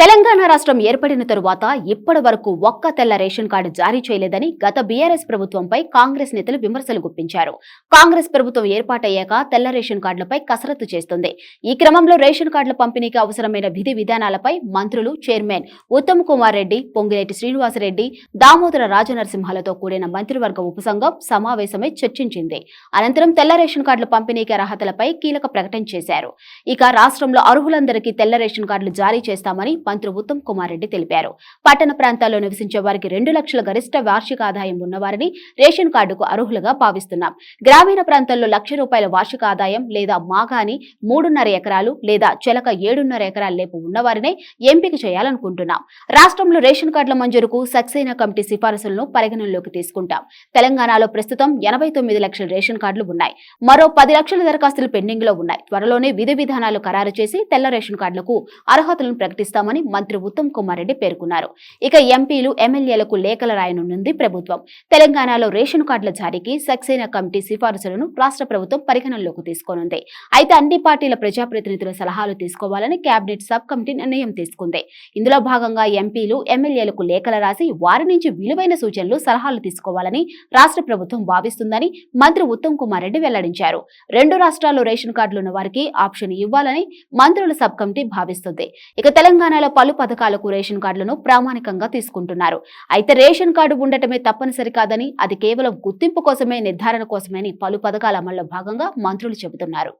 తెలంగాణ రాష్ట్రం ఏర్పడిన తరువాత ఇప్పటి వరకు ఒక్క తెల్ల రేషన్ కార్డు జారీ చేయలేదని గత బీఆర్ఎస్ ప్రభుత్వంపై కాంగ్రెస్ నేతలు విమర్శలు గుప్పించారు. కాంగ్రెస్ ప్రభుత్వం ఏర్పాటయ్యాక తెల్ల రేషన్ కార్డులపై కసరత్తు చేస్తుంది. ఈ క్రమంలో రేషన్ కార్డుల పంపిణీకి అవసరమైన విధి విధానాలపై మంత్రులు, చైర్మన్ ఉత్తమ్ కుమార్ రెడ్డి, పొంగిలేటి శ్రీనివాసరెడ్డి, దామోదర రాజనరసింహలతో కూడిన మంత్రివర్గ ఉపసంఘం సమావేశమై చర్చించింది. అనంతరం తెల్ల రేషన్ కార్డుల పంపిణీకి అర్హతలపై కీలక ప్రకటన చేశారు. ఇక రాష్ట్రంలో అర్హులందరికీ తెల్ల రేషన్ కార్డులు జారీ చేస్తామని మంత్రి ఉత్తమ్ కుమార్ రెడ్డి తెలిపారు. పట్టణ ప్రాంతాల్లో నివసించే వారికి 2 లక్షల గరిష్ట వార్షిక ఆదాయం ఉన్నవారిని రేషన్ కార్డుకు అర్హులుగా భావిస్తున్నాం. గ్రామీణ ప్రాంతాల్లో ₹1,00,000 వార్షిక ఆదాయం లేదా మాగాని 3.5 ఎకరాలు లేదా చెలక 7.5 ఎకరాల లేపు ఉన్నవారినే ఎంపిక చేయాలనుకుంటున్నాం. రాష్ట్రంలో రేషన్ కార్డుల మంజూరుకు సక్సేనా కమిటీ సిఫారసులను పరిగణనలోకి తీసుకుంటాం. తెలంగాణలో ప్రస్తుతం 89 లక్షల రేషన్ కార్డులు ఉన్నాయి. మరో 10 లక్షల దరఖాస్తులు పెండింగ్ లో ఉన్నాయి. త్వరలోనే విధి విధానాలు ఖరారు చేసి తెల్ల రేషన్ కార్డులకు అర్హతలను ప్రకటిస్తామని మంత్రి ఉత్తమ్ కుమార్ రెడ్డి పేర్కొన్నారు. ఇక ఎంపీలు, ఎమ్మెల్యేలకు లేఖలు రాయనుంది ప్రభుత్వం. తెలంగాణలో రేషన్ కార్డుల జారీకి సక్సేనా కమిటీ సిఫారసులను రాష్ట్ర ప్రభుత్వం పరిగణనలోకి తీసుకోనుంది. అయితే అన్ని పార్టీల ప్రజాప్రతినిధుల సలహాలు తీసుకోవాలని కేబినెట్ సబ్ కమిటీ నిర్ణయం తీసుకుంది. ఇందులో భాగంగా ఎంపీలు, ఎమ్మెల్యేలకు లేఖలు రాసి వారి నుంచి విలువైన సూచనలు, సలహాలు తీసుకోవాలని రాష్ట్ర ప్రభుత్వం భావిస్తుందని మంత్రి ఉత్తమ్ కుమార్ రెడ్డి వెల్లడించారు. 2 రాష్ట్రాల్లో రేషన్ కార్డులు ఉన్న వారికి ఆప్షన్ ఇవ్వాలని మంత్రుల సబ్ కమిటీ భావిస్తుంది. ఇక తెలంగాణలో పలు పథకాలకు రేషన్ కార్డులను ప్రామాణికంగా తీసుకుంటున్నారు. అయితే రేషన్ కార్డు ఉండటమే తప్పనిసరి కాదని, అది కేవలం గుర్తింపు కోసమే, నిర్ధారణ కోసమే పలు పథకాల అమల్లో భాగంగా మంత్రులు చెబుతున్నారు.